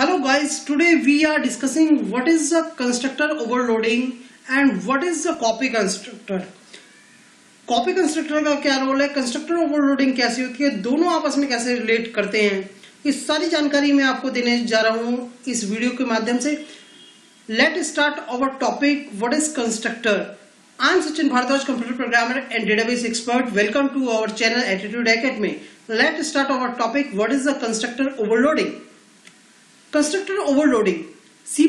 Hello guys, today we are discussing what is the constructor overloading and what is the copy constructor. Copy constructor का क्या role है, constructor overloading कैसी होती है, दोनों आपस में कैसे रिलेट करते हैं, इस सारी जानकारी मैं आपको देने जा रहा हूं इस वीडियो के माध्यम से. Let start our topic. What is constructor. I am Sachin Bhardwaj, computer programmer and database expert. Welcome to our channel Attitude Academy. Let start our topic. What is the constructor overloading. Constructor overloading. C++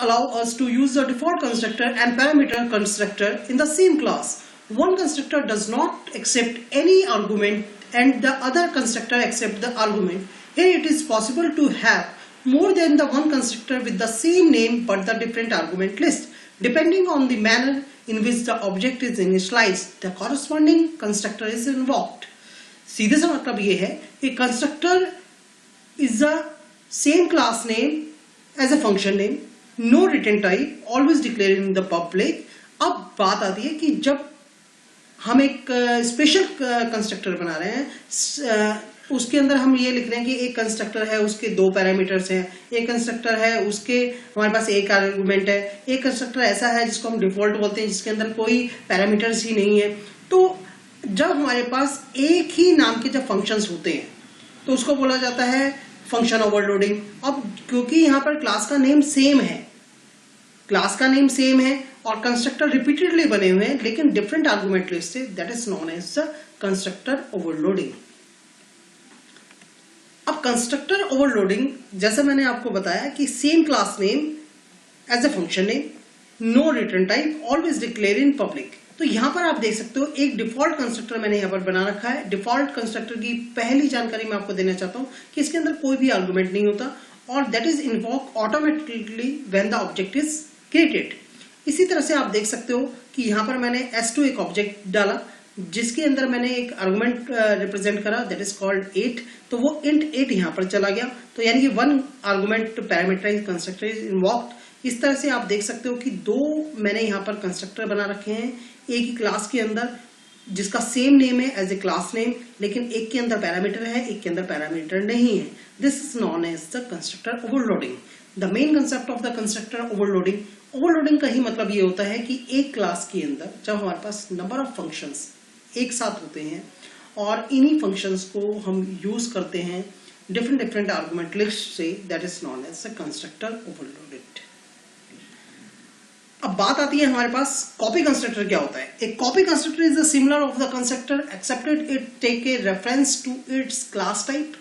allow us to use the default constructor and parameter constructor in the same class. One constructor does not accept any argument and the other constructor accept the argument. Here it is possible to have more than the one constructor with the same name but the different argument list. Depending on the manner in which the object is initialized, the corresponding constructor is invoked. सीधे सा मतलब ये है कि constructor is a same class name as a function name, no return type, always declared in the public. अब बात आती है कि जब हम एक स्पेशल कंस्ट्रक्टर बना रहे हैं, उसके अंदर हम ये लिख रहे हैं कि एक कंस्ट्रक्टर है, उसके दो पैरामीटर्स हैं. एक कंस्ट्रक्टर है, उसके हमारे पास एक आर्गुमेंट है. एक कंस्ट्रक्टर ऐसा है जिसको हम डिफॉल्ट बोलते हैं, जिसके अंदर कोई पैरामीटर्स ही नहीं है. तो जब हमारे पास एक ही नाम के जब फंक्शंस होते हैं तो उसको बोला जाता है फंक्शन ओवरलोडिंग. अब क्योंकि यहां पर क्लास का नेम सेम है और कंस्ट्रक्टर रिपीटेडली बने हुए हैं लेकिन डिफरेंट आर्गुमेंट लिस्ट से, that is known as the constructor overloading. अब कंस्ट्रक्टर ओवरलोडिंग जैसे मैंने आपको बताया कि same class name as a function name, no return type, always declare in public. तो यहां पर आप देख सकते हो एक डिफॉल्ट कंस्ट्रक्टर मैंने यहां पर बना रखा है. डिफॉल्ट कंस्ट्रक्टर की पहली जानकारी मैं आपको देना चाहता हूं कि इसके अंदर कोई भी आर्गुमेंट नहीं होता और that is invoke automatically when the object is created. इसी तरह से आप देख सकते हो कि यहां पर मैंने s2 एक ऑब्जेक्ट डाला जिसके अंदर मैंने एक आर्गुमेंट रिप्रेजेंट करा, दैट इज कॉल्ड 8. तो वो int 8 यहां पर चला गया. तो यानी कि one argument parameterized constructor is invoked. इस तरह से आप देख सकते हो कि दो मैंने यहां पर कंस्ट्रक्टर बना रखे हैं एक ही क्लास के अंदर जिसका सेम नेम है एज ए क्लास नेम, लेकिन एक के अंदर पैरामीटर है, एक के अंदर पैरामीटर नहीं है. This is known as the constructor overloading. The main concept of the constructor overloading का ही मतलब ये होता है कि एक क्लास के अंदर जब हमारे पास नंबर ऑफ फंक्शंस एक साथ होते हैं और इन्हीं फंक्शंस को हम यूज करते हैं डिफरेंट आर्गुमेंट लिस्ट से, that is known as the constructor overloaded. अब बात आती है हमारे पास कॉपी कंस्ट्रक्टर क्या होता है. एक copy constructor is the similar of the constructor excepted it take a reference to its class type.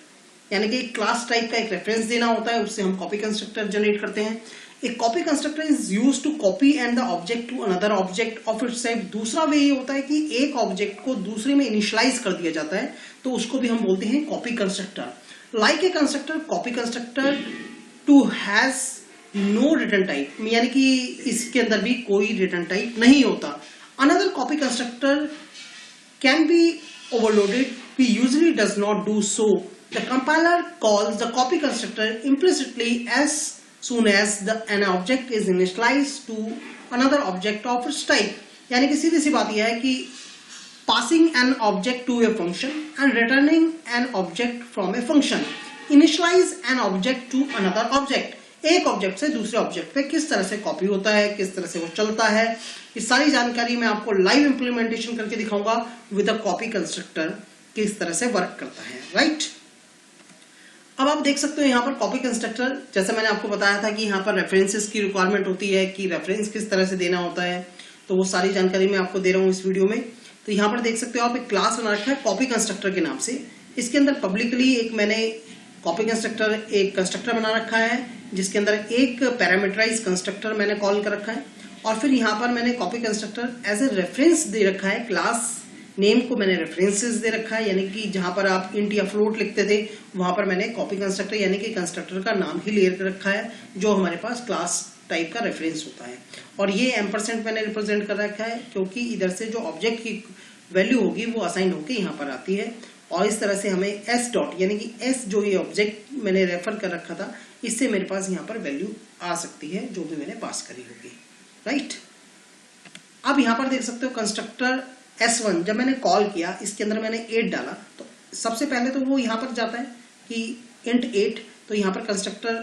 यानी कि एक क्लास टाइप का एक रेफरेंस देना होता है, उससे हम कॉपी कंस्ट्रक्टर जनरेट करते हैं. एक copy constructor is used to copy and the object to another object of its type. दूसरा वे ये होता है कि एक ऑब्जेक्ट को दूसरे में इनिशियलाइज कर दिया जाता है, तो उसको भी हम बोलते हैं copy constructor. Like a constructor, copy constructor too has no return type, यानी कि इसके अंदर भी कोई रिटर्न टाइप नहीं होता. Another copy constructor can be overloaded, we usually does not do so. The compiler calls the copy constructor implicitly as soon as an object is initialized to another object of its type. यानी कि सीधी सी बात यह है कि passing an object to a function and returning an object from a function, initialize an object to another object. एक object से दूसरे object पे किस तरह से कॉपी होता है, किस तरह से वो चलता है, इस सारी जानकारी मैं आपको लाइव इंप्लीमेंटेशन करके दिखाऊंगा विद अ कॉपी कंस्ट्रक्टर किस तरह से वर्क करता है. राइट. अब आप देख सकते हो यहाँ पर कॉपी कंस्ट्रक्टर, जैसे मैंने आपको बताया था कि यहाँ पर रेफरेंसेस की रिक्वायरमेंट होती है कि रेफरेंस किस तरह से देना होता है, तो वो सारी जानकारी मैं आपको दे रहा हूँ इस वीडियो में. तो यहाँ पर देख सकते हो आप एक क्लास बना रखा है कॉपी कंस्ट्रक्टर के नाम से. इसके अंदर पब्लिकली एक मैंने कॉपी कंस्ट्रक्टर एक कंस्ट्रक्टर बना रखा है जिसके अंदर एक पैरामीटराइज कंस्ट्रक्टर मैंने कॉल कर रखा है और फिर यहाँ पर मैंने copy constructor as a reference दे रखा है. क्लास नेम को मैंने रेफरेंसेस दे रखा है, यानी कि जहां पर आप इंट या फ्लोट लिखते थे वहां पर मैंने कॉपी कंस्ट्रक्टर यानी कि कंस्ट्रक्टर का नाम ही ले रखा है जो हमारे पास क्लास टाइप का रेफरेंस होता है. और ये एम्परसेंट मैंने रिप्रेजेंट कर रखा है क्योंकि इधर से जो ऑब्जेक्ट की वैल्यू होगी वो असाइन होकर यहाँ पर आती है और इस तरह से हमें एस डॉट यानी कि एस जो ये ऑब्जेक्ट मैंने रेफर कर रखा था इससे मेरे पास यहाँ पर वैल्यू आ सकती है जो भी मैंने पास करी होगी. राइट. अब यहाँ पर देख सकते हो कंस्ट्रक्टर S1 जब मैंने कॉल किया इसके अंदर मैंने 8 डाला तो सबसे पहले तो वो यहाँ पर जाता है कि int 8, तो यहाँ पर कंस्ट्रक्टर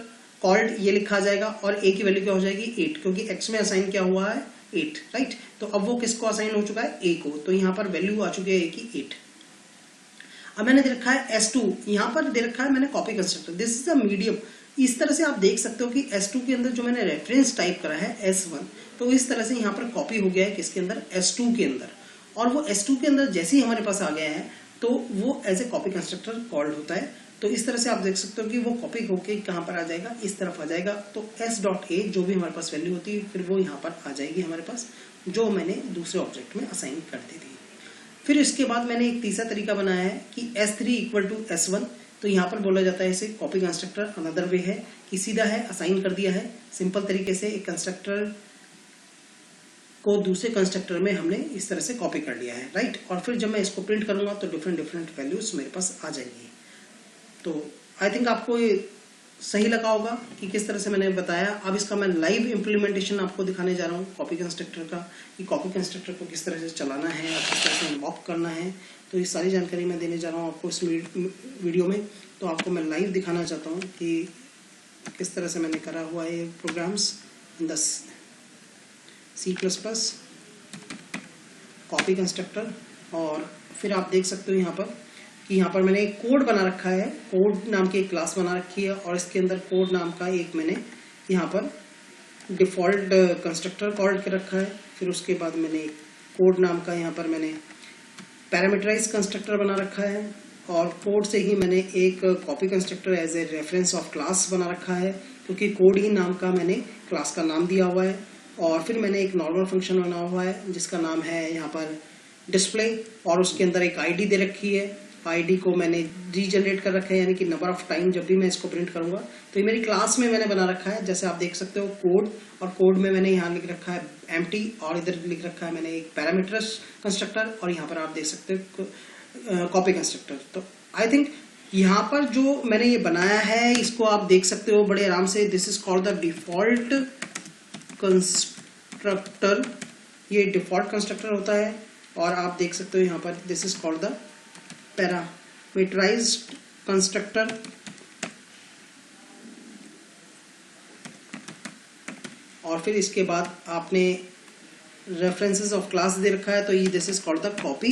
कॉल्ड ये लिखा जाएगा और ए की वैल्यू क्या हो जाएगी 8, क्योंकि एक्स में असाइन क्या हुआ है 8, राइट। तो अब वो किसको असाइन हो चुका है ए को, तो यहाँ पर वैल्यू आ चुकी है ए की 8। अब मैंने दे रखा है S2, यहाँ पर दे रखा है मैंने copy constructor, this is a medium. इस तरह से आप देख सकते हो कि S2 के अंदर जो मैंने रेफरेंस टाइप करा है S1, तो इस तरह से यहाँ पर कॉपी हो गया है किसके अंदर S2 के अंदर, और वो S2 के अंदर जैसे ही हमारे पास आ गया है तो वो as a copy constructor called होता है। तो इस तरह से आप देख सकते हो कि वो कॉपी होके कहाँ पर आ जाएगा, इस तरफ आ जाएगा। तो S.A जो भी हमारे पास वैल्यू होती है फिर वो यहाँ पर आ जाएगी हमारे पास, जो मैंने दूसरे ऑब्जेक्ट में असाइन कर दी थी। फिर इसके बाद मैंने एक तीसरा तरीका बनाया है कि S3 इक्वल टू S1, तो यहाँ पर बोला जाता है इसे कॉपी कंस्ट्रक्टर। अनदर वे है कि सीधा है असाइन कर दिया है सिंपल तरीके से, एक कंस्ट्रक्टर को दूसरे कंस्ट्रक्टर में हमने इस तरह से कॉपी कर लिया है, राइट। और फिर जब मैं इसको प्रिंट करूंगा तो डिफरेंट वैल्यूज मेरे पास आ जाएंगी। तो आई थिंक आपको ये सही लगा होगा कि किस तरह से मैंने बताया। अब इसका मैं लाइव इम्प्लीमेंटेशन आपको दिखाने जा रहा हूँ कॉपी कंस्ट्रक्टर का, कि कॉपी कंस्ट्रक्टर को किस तरह से चलाना है और किस तरह से इन्वॉक करना है। तो ये सारी जानकारी मैं देने जा रहा हूँ आपको इस वीडियो में। तो आपको मैं लाइव दिखाना चाहता हूँ कि किस तरह से मैंने करा हुआ है ये programs in the C++ copy constructor. और फिर आप देख सकते हो यहाँ पर कि यहाँ पर मैंने एक कोड बना रखा है, कोड नाम की एक क्लास बना रखी है, और इसके अंदर कोड नाम का एक मैंने यहाँ पर डिफ़ॉल्ट कंस्ट्रक्टर कॉल कर रखा है। फिर उसके बाद मैंने कोड नाम का यहाँ पर मैंने पैरामीटराइज कंस्ट्रक्टर बना रखा है, और कोड से ही मैंने एक copy constructor as a reference of class बना रखा है, क्योंकि कोड ही नाम का मैंने क्लास का नाम दिया हुआ है। और फिर मैंने एक नॉर्मल फंक्शन बना हुआ है जिसका नाम है यहाँ पर डिस्प्ले, और उसके अंदर एक आईडी दे रखी है। आईडी को मैंने रीजनरेट कर रखा है, यानी कि नंबर ऑफ टाइम जब भी मैं इसको प्रिंट करूंगा। तो ये मेरी क्लास में मैंने बना रखा है, जैसे आप देख सकते हो कोड, और कोड में मैंने यहाँ लिख रखा है एम्प्टी, और इधर लिख रखा है मैंने एक पैरामीटर्स कंस्ट्रक्टर, और यहाँ पर आप देख सकते हो कॉपी कंस्ट्रक्टर। तो आई थिंक यहाँ पर जो मैंने ये बनाया है इसको आप देख सकते हो बड़े आराम से। This is called the default constructor, ये डिफॉल्ट कंस्ट्रक्टर होता है। और आप देख सकते हो यहाँ पर this is called the parameterized constructor. और फिर इसके बाद आपने रेफरेंसेस ऑफ क्लास दे रखा है, तो ये this is called the copy.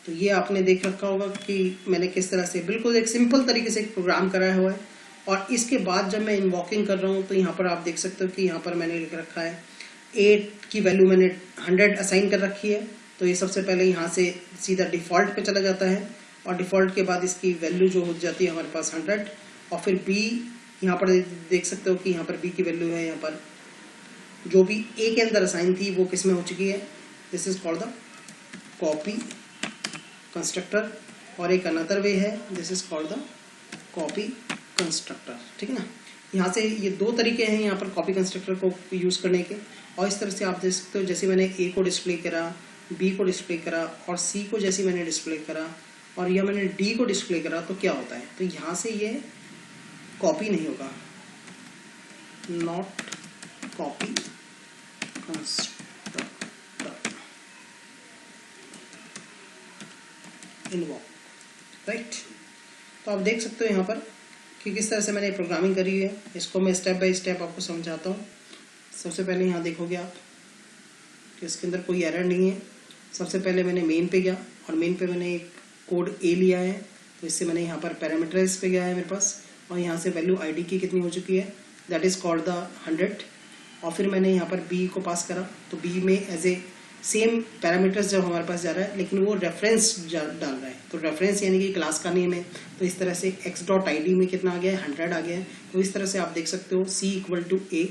तो ये आपने देख रखा होगा कि मैंने किस तरह से बिल्कुल एक सिंपल तरीके से एक प्रोग्राम कराया हुआ है। और इसके बाद जब मैं इन्वॉकिंग कर रहा हूँ तो यहाँ पर आप देख सकते हो कि यहाँ पर मैंने लिख रखा है 8 की वैल्यू मैंने 100 असाइन कर रखी है। तो ये सबसे पहले यहाँ से सीधा डिफ़ॉल्ट पे चला जाता है, और डिफ़ॉल्ट के बाद इसकी वैल्यू जो हो जाती है हमारे पास 100। और फिर B यहाँ पर देख सकते हो कि यहाँ पर B की वैल्यू है, यहाँ पर जो भी A के अंदर असाइन थी वो किस में हो चुकी है। This is called the copy constructor. और एक अनदर वे है, this is called the copy constructor, ठीक है ना। यहाँ से ये दो तरीके हैं यहाँ पर कॉपी कंस्ट्रक्टर को यूज़ करने के। और इस तरह से आप देख सकते हो जैसे मैंने A को डिस्प्ले करा, B को डिस्प्ले करा, और C को जैसे मैंने डिस्प्ले करा, और यह मैंने D को डिस्प्ले करा, तो क्या होता है, तो यहाँ से ये कॉपी नहीं होगा, not copy constructor invoke, right. तो आप देख सकते हो यहाँ पर कि किस तरह से मैंने प्रोग्रामिंग करी है। इसको मैं स्टेप बाय स्टेप आपको समझाता हूँ। सबसे पहले यहाँ देखोगे आप कि इसके अंदर कोई एरर नहीं है। सबसे पहले मैंने मेन पे गया, और मेन पे मैंने एक कोड A लिया है, तो इससे मैंने यहाँ पर पैरामीटराइज पे गया है मेरे पास, और यहाँ से वैल्यू आईडी की कितनी हो चुकी है, दैट इज़ कॉल्ड द 100। और फिर मैंने यहाँ पर B को पास करा, तो B में एज ए सेम पैरामीटर्स जब हमारे पास जा रहा है, लेकिन वो रेफरेंस डाल रहा है, तो रेफरेंस यानी कि क्लास का नेम है। तो इस तरह से x.id में कितना आ गया है, 100 आ गया है। तो इस तरह से आप देख सकते हो C इक्वल टू A,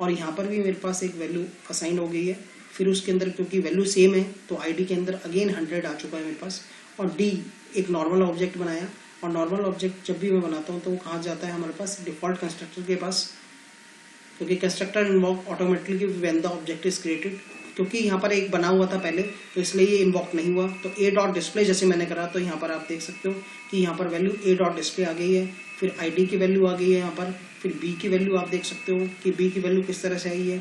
और यहाँ पर भी मेरे पास एक वैल्यू असाइन हो गई है। फिर उसके अंदर क्योंकि वैल्यू सेम है तो आईडी के अंदर अगेन 100 आ चुका है मेरे पास। और D एक नॉर्मल ऑब्जेक्ट बनाया, और नॉर्मल ऑब्जेक्ट जब भी मैं बनाता हूँ तो वो कहाँ जाता है हमारे पास, डिफॉल्ट कंस्ट्रक्टर के पास, क्योंकि constructor invoke automatically when the object is created. क्योंकि यहाँ पर एक बना हुआ था पहले, तो इसलिए ये इन्वॉक नहीं हुआ। तो A.display जैसे मैंने करा, तो यहाँ पर आप देख सकते हो कि यहाँ पर वैल्यू A.display आ गई है, फिर ID की वैल्यू आ गई है यहाँ पर, फिर B की वैल्यू आप देख सकते हो कि B की वैल्यू किस तरह से आई है।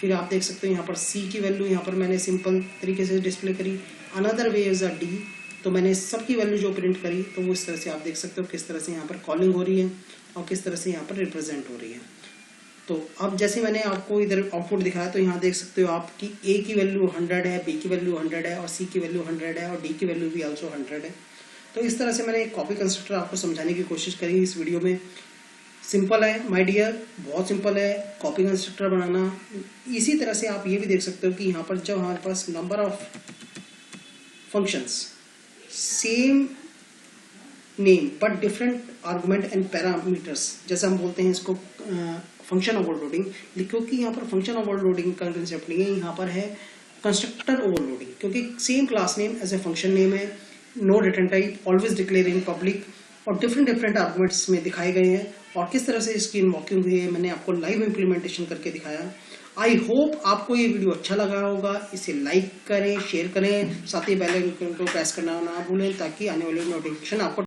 फिर आप देख सकते हो यहाँ पर C की वैल्यू यहाँ पर मैंने सिंपल तरीके से डिस्प्ले करी। Another way is a D, तो मैंने सबकी वैल्यू जो प्रिंट करी तो वो इस तरह से आप देख सकते हो किस तरह से यहाँ पर कॉलिंग हो रही है और किस तरह से यहाँ पर रिप्रेजेंट हो रही है। तो अब जैसे मैंने आपको इधर आउटपुट दिखाया तो यहाँ देख सकते हो आप कि ए की वैल्यू 100 है, बी की वैल्यू 100 है और सी की वैल्यू 100 है और डी की वैल्यू भी ऑल्सो 100 है। तो इस तरह से मैंने एक कॉपी कंस्ट्रक्टर आपको समझाने की कोशिश करी इस वीडियो में। सिंपल है माय डियर, बहुत सिंपल है कॉपी कंस्ट्रक्टर बनाना। इसी तरह से आप ये भी देख सकते हो कि यहाँ पर जब हमारे पास number of functions same name but different argument and parameters, जैसे हम बोलते हैं इसको फंक्शन ओवरलोडिंग, क्योंकि यहाँ पर फंक्शन ओवरलोडिंग का कंसेप्ट नहीं है, यहाँ पर है कंस्ट्रक्टर ओवरलोडिंग, क्योंकि same class name as a function name है, no return type, always declare in public और डिफरेंट आर्गुमेंट्स में दिखाए गए हैं और किस तरह से इसकी इन्वॉकिंग हुई है मैंने आपको लाइव इम्प्लीमेंटेशन करके दिखाया। आई होप आपको ये वीडियो अच्छा लगा होगा। इसे लाइक करें, शेयर करें, साथ ही बेल आइकन को प्रेस करना ना भूलें ताकि आने वाली नोटिफिकेशन आपको